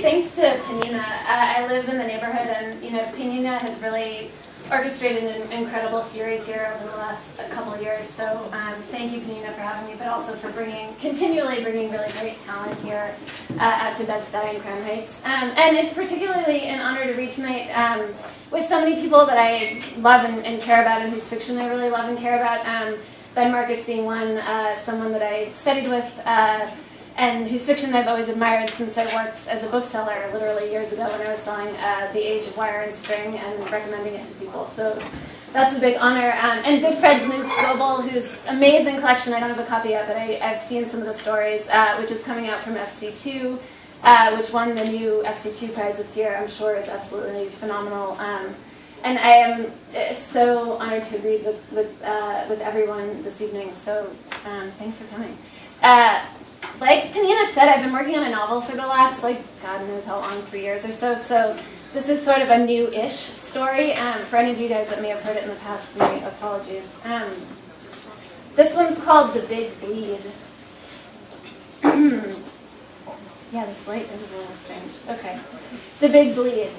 thanks to Penina. I live in the neighborhood, and Penina has really orchestrated an incredible series here over the last couple of years. So thank you, Penina, for having me, but also for continually bringing really great talent here out to Bed-Stuy and Crown Heights. And it's particularly an honor to read tonight with so many people that I love and care about, and whose fiction I really love and care about. Ben Marcus being one, someone that I studied with, and whose fiction I've always admired since I worked as a bookseller literally years ago when I was selling The Age of Wire and String and recommending it to people. So that's a big honor. And good friend Luke Goebel, whose amazing collection, I don't have a copy yet, but I've seen some of the stories, which is coming out from FC2, which won the new FC2 prize this year. I'm sure is absolutely phenomenal. And I am so honored to read with everyone this evening. So thanks for coming. Like Penina said, I've been working on a novel for the last, God knows how long, 3 years or so. So this is sort of a new-ish story. For any of you guys that may have heard it in the past, my apologies. This one's called The Big Bleed. Yeah, this light is a little strange. Okay. The Big Bleed.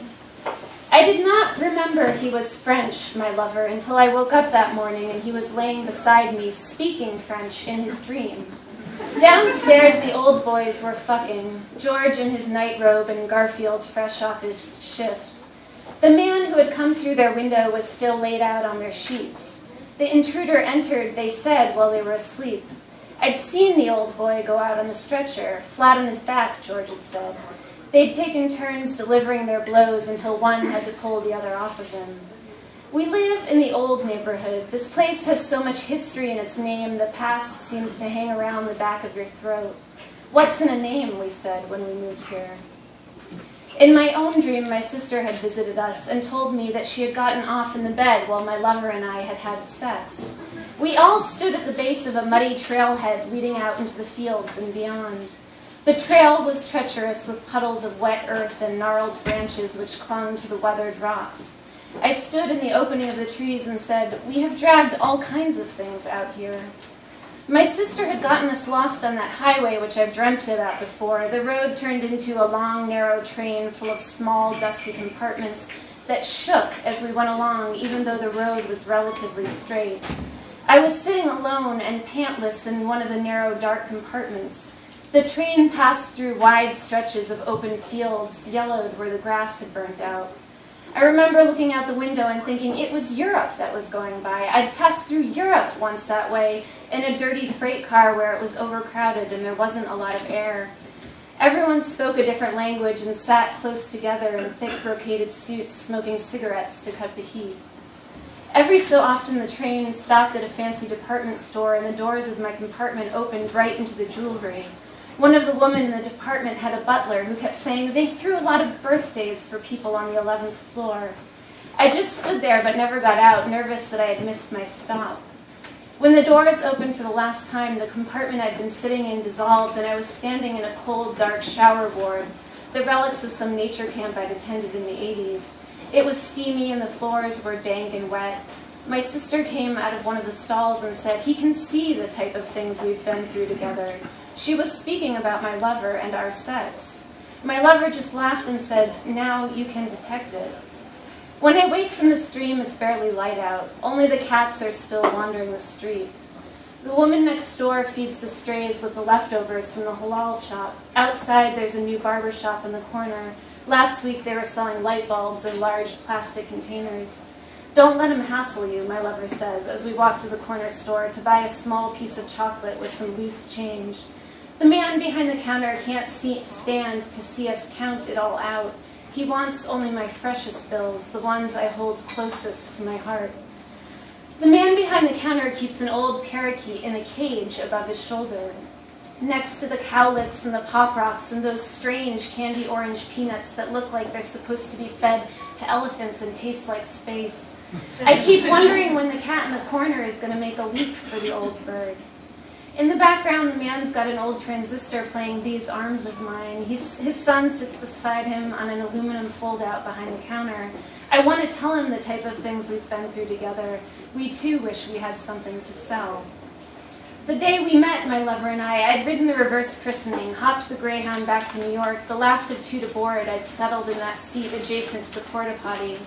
I did not remember he was French, my lover, until I woke up that morning and he was laying beside me, speaking French in his dream. Downstairs, the old boys were fucking, George in his nightrobe and Garfield fresh off his shift. The man who had come through their window was still laid out on their sheets. The intruder entered, they said, while they were asleep. I'd seen the old boy go out on the stretcher, flat on his back, George had said. They'd taken turns delivering their blows until one had to pull the other off of him. We live in the old neighborhood. This place has so much history in its name, the past seems to hang around the back of your throat. What's in a name, we said when we moved here. In my own dream, my sister had visited us and told me that she had gotten off in the bed while my lover and I had had sex. We all stood at the base of a muddy trailhead leading out into the fields and beyond. The trail was treacherous with puddles of wet earth and gnarled branches which clung to the weathered rocks. I stood in the opening of the trees and said, "We have dragged all kinds of things out here." My sister had gotten us lost on that highway which I've dreamt about before. The road turned into a long, narrow train full of small, dusty compartments that shook as we went along, even though the road was relatively straight. I was sitting alone and pantless in one of the narrow, dark compartments. The train passed through wide stretches of open fields, yellowed where the grass had burnt out. I remember looking out the window and thinking it was Europe that was going by. I'd passed through Europe once that way in a dirty freight car where it was overcrowded and there wasn't a lot of air. Everyone spoke a different language and sat close together in thick brocaded suits, smoking cigarettes to cut the heat. Every so often the train stopped at a fancy department store and the doors of my compartment opened right into the jewelry. One of the women in the department had a butler who kept saying they threw a lot of birthdays for people on the 11th floor. I just stood there but never got out, nervous that I had missed my stop. When the doors opened for the last time, the compartment I'd been sitting in dissolved and I was standing in a cold, dark shower ward, the relics of some nature camp I'd attended in the 80s. It was steamy and the floors were dank and wet. My sister came out of one of the stalls and said, "He can see the type of things we've been through together." She was speaking about my lover and our sex. My lover just laughed and said, "Now you can detect it." When I wake from this dream, it's barely light out. Only the cats are still wandering the street. The woman next door feeds the strays with the leftovers from the halal shop. Outside, there's a new barber shop in the corner. Last week, they were selling light bulbs in large plastic containers. "Don't let him hassle you," my lover says, as we walk to the corner store to buy a small piece of chocolate with some loose change. The man behind the counter can't stand to see us count it all out. He wants only my freshest bills, the ones I hold closest to my heart. The man behind the counter keeps an old parakeet in a cage above his shoulder, next to the cowlicks and the pop rocks and those strange candy orange peanuts that look like they're supposed to be fed to elephants and taste like space. I keep wondering when the cat in the corner is going to make a leap for the old bird. In the background, the man's got an old transistor playing These Arms of Mine. His son sits beside him on an aluminum fold-out behind the counter. I want to tell him the type of things we've been through together. We too wish we had something to sell. The day we met, my lover and I'd ridden the reverse christening, hopped the Greyhound back to New York, the last of two to board. I'd settled in that seat adjacent to the porta potty.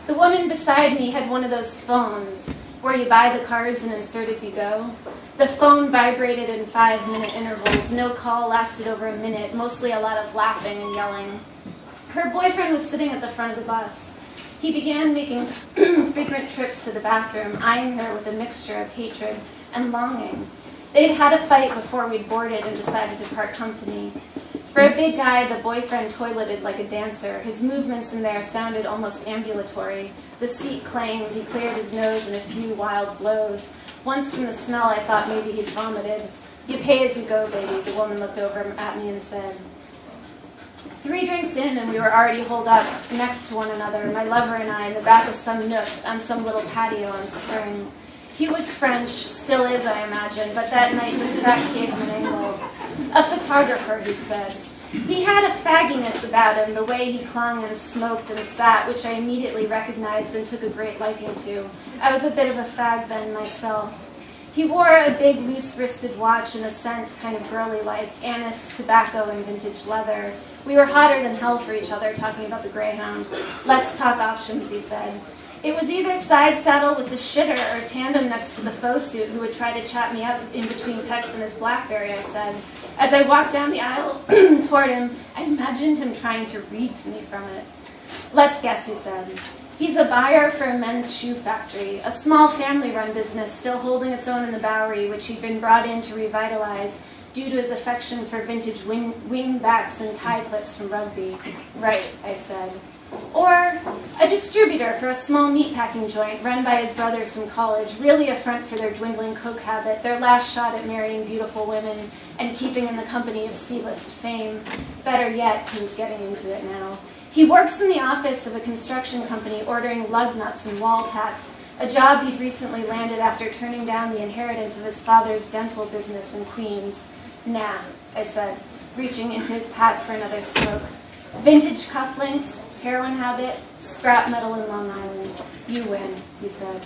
The woman beside me had one of those phones where you buy the cards and insert as you go. The phone vibrated in 5-minute intervals. No call lasted over a minute, mostly a lot of laughing and yelling. Her boyfriend was sitting at the front of the bus. He began making frequent trips to the bathroom, eyeing her with a mixture of hatred and longing. They'd had a fight before we'd boarded and decided to part company. For a big guy, the boyfriend toileted like a dancer. His movements in there sounded almost ambulatory. The seat clanged. He cleared his nose in a few wild blows. Once from the smell, I thought maybe he'd vomited. You pay as you go, baby, the woman looked over at me and said. 3 drinks in, and we were already holed up next to one another, my lover and I, in the back of some nook on some little patio on Spring. He was French, still is, I imagine, but that night this fact gave him an angle. A photographer, he'd said. He had a fagginess about him, the way he clung and smoked and sat, which I immediately recognized and took a great liking to. I was a bit of a fag then myself. He wore a big, loose-wristed watch and a scent kind of girly-like, anise, tobacco, and vintage leather. We were hotter than hell for each other, talking about the Greyhound. Let's talk options, he said. It was either side saddle with the shitter or tandem next to the faux suit who would try to chat me up in between texts and his BlackBerry, I said. As I walked down the aisle toward him, I imagined him trying to read to me from it. Let's guess, he said. He's a buyer for a men's shoe factory, a small family-run business still holding its own in the Bowery, which he'd been brought in to revitalize due to his affection for vintage wingbacks and tie clips from rugby. Right, I said. Or a distributor for a small meatpacking joint run by his brothers from college, really a front for their dwindling coke habit, their last shot at marrying beautiful women and keeping in the company of C-list fame. Better yet, he's getting into it now. He works in the office of a construction company ordering lug nuts and wall tacks, a job he'd recently landed after turning down the inheritance of his father's dental business in Queens. Nah, I said, reaching into his pack for another smoke. Vintage cufflinks, heroin habit, scrap metal in Long Island. You win, he said.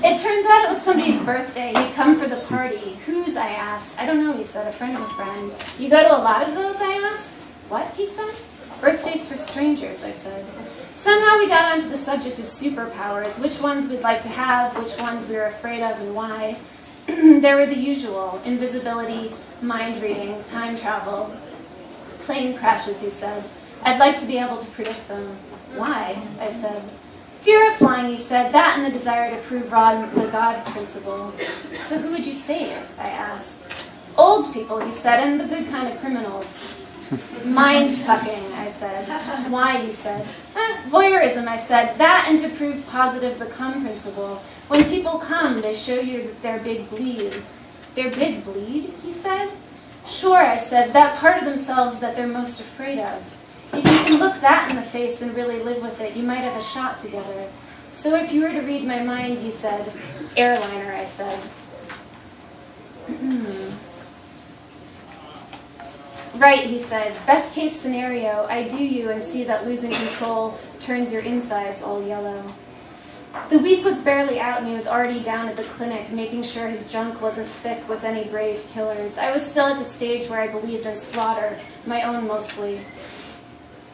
It turns out it was somebody's birthday. He'd come for the party. Whose, I asked. I don't know, he said, a friend of a friend. You go to a lot of those, I asked. What, he said. Birthdays for strangers, I said. Somehow we got onto the subject of superpowers, which ones we'd like to have, which ones we were afraid of, and why. There were the usual, invisibility, mind reading, time travel, plane crashes, he said. I'd like to be able to predict them. Why? I said. Fear of flying, he said, that and the desire to prove wrong the God principle. So who would you save? I asked. Old people, he said, and the good kind of criminals. Mind-fucking, I said. Why, he said. Voyeurism, I said. That and to prove positive the come principle. When people come, they show you their big bleed. Their big bleed, he said. Sure, I said, that part of themselves that they're most afraid of. If you can look that in the face and really live with it, you might have a shot together. So if you were to read my mind, he said. Airliner, I said. Right, he said. Best case scenario, I do you and see that losing control turns your insides all yellow. The week was barely out and he was already down at the clinic, making sure his junk wasn't thick with any brave killers. I was still at the stage where I believed in slaughter, my own mostly.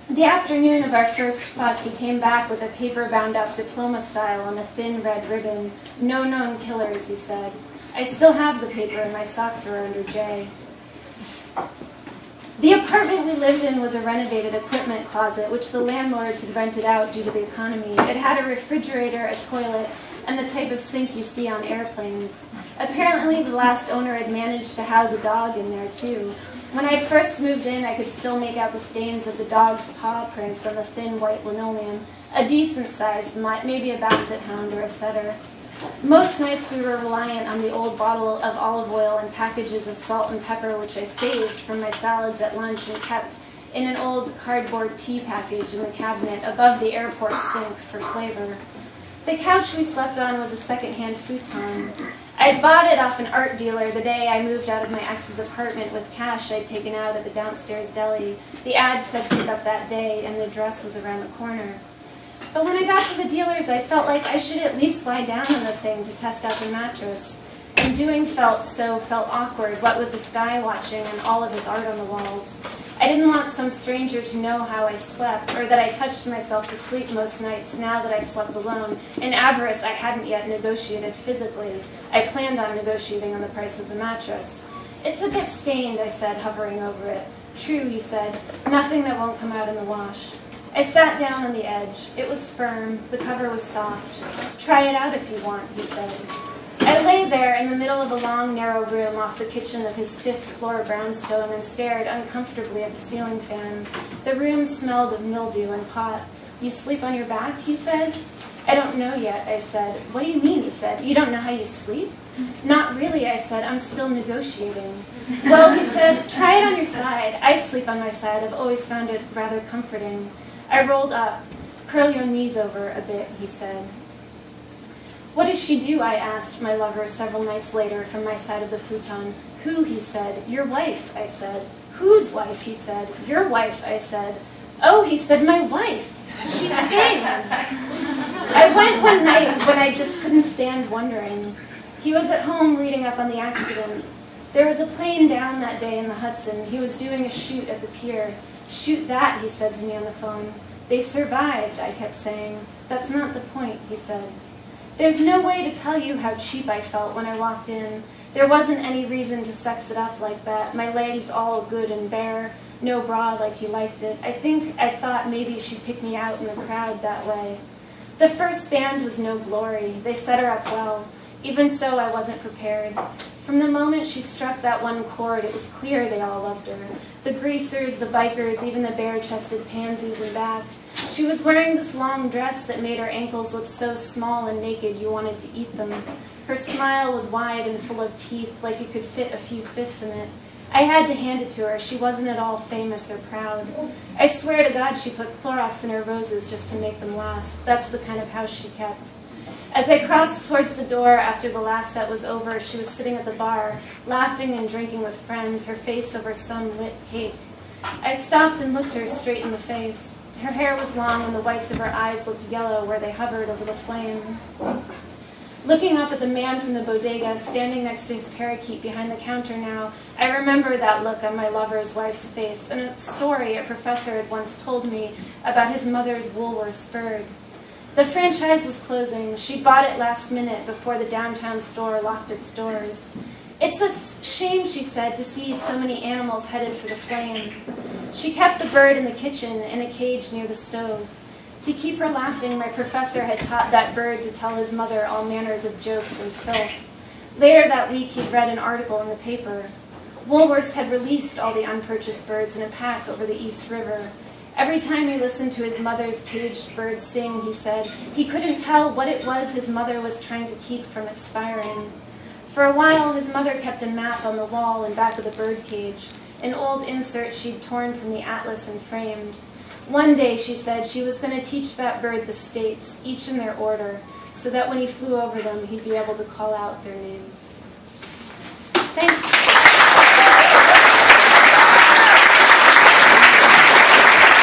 The afternoon of our first fuck, he came back with a paper bound up diploma style on a thin red ribbon. No known killers, he said. I still have the paper in my sock drawer under J. The apartment we lived in was a renovated equipment closet, which the landlords had rented out due to the economy. It had a refrigerator, a toilet, and the type of sink you see on airplanes. Apparently, the last owner had managed to house a dog in there, too. When I first moved in, I could still make out the stains of the dog's paw prints on the thin white linoleum, a decent size, maybe a basset hound or a setter. Most nights we were reliant on the old bottle of olive oil and packages of salt and pepper, which I saved from my salads at lunch and kept in an old cardboard tea package in the cabinet above the airport sink for flavor. The couch we slept on was a second-hand futon. I had bought it off an art dealer the day I moved out of my ex's apartment with cash I'd taken out at the downstairs deli. The ad said pick up that day, and the address was around the corner. But when I got to the dealer's, I felt like I should at least lie down on the thing to test out the mattress. And doing felt awkward, what with the sky watching and all of his art on the walls. I didn't want some stranger to know how I slept, or that I touched myself to sleep most nights now that I slept alone. In avarice, I hadn't yet negotiated physically. I planned on negotiating on the price of the mattress. "It's a bit stained," I said, hovering over it. "True," he said, "nothing that won't come out in the wash." I sat down on the edge. It was firm. The cover was soft. "Try it out if you want," he said. I lay there in the middle of a long, narrow room off the kitchen of his fifth-floor brownstone and stared uncomfortably at the ceiling fan. The room smelled of mildew and pot. "You sleep on your back?" he said. "I don't know yet," I said. "What do you mean?" he said. "You don't know how you sleep?" "Not really," I said. "I'm still negotiating." "Well," he said, "try it on your side. I sleep on my side. I've always found it rather comforting." I rolled up. "Curl your knees over a bit," he said. "What does she do?" I asked my lover several nights later from my side of the futon. "Who?" he said. "Your wife," I said. "Whose wife?" he said. "Your wife," I said. "Oh," he said, "my wife. She sings." I went one night when I just couldn't stand wondering. He was at home reading up on the accident. There was a plane down that day in the Hudson. He was doing a shoot at the pier. "Shoot that," he said to me on the phone. "They survived," I kept saying. "That's not the point," he said. There's no way to tell you how cheap I felt when I walked in. There wasn't any reason to sex it up like that. My legs all good and bare, no bra like he liked it. I thought maybe she'd pick me out in the crowd that way. The first band was no glory. They set her up well. Even so, I wasn't prepared. From the moment she struck that one chord, it was clear they all loved her. The greasers, the bikers, even the bare-chested pansies in back. She was wearing this long dress that made her ankles look so small and naked you wanted to eat them. Her smile was wide and full of teeth, like you could fit a few fists in it. I had to hand it to her. She wasn't at all famous or proud. I swear to God she put Clorox in her roses just to make them last. That's the kind of house she kept. As I crossed towards the door after the last set was over, she was sitting at the bar, laughing and drinking with friends, her face over some lit cake. I stopped and looked her straight in the face. Her hair was long and the whites of her eyes looked yellow where they hovered over the flame. Looking up at the man from the bodega, standing next to his parakeet behind the counter now, I remember that look on my lover's wife's face, and a story a professor had once told me about his mother's Woolworths bird. The franchise was closing. She bought it last minute before the downtown store locked its doors. "It's a shame," she said, "to see so many animals headed for the flame." She kept the bird in the kitchen in a cage near the stove. To keep her laughing, my professor had taught that bird to tell his mother all manners of jokes and filth. Later that week, he'd read an article in the paper. Woolworths had released all the unpurchased birds in a pack over the East River. Every time he listened to his mother's caged bird sing, he said he couldn't tell what it was his mother was trying to keep from expiring. For a while, his mother kept a map on the wall in back of the bird cage, an old insert she'd torn from the atlas and framed. One day, she said, she was going to teach that bird the states, each in their order, so that when he flew over them, he'd be able to call out their names. Thanks.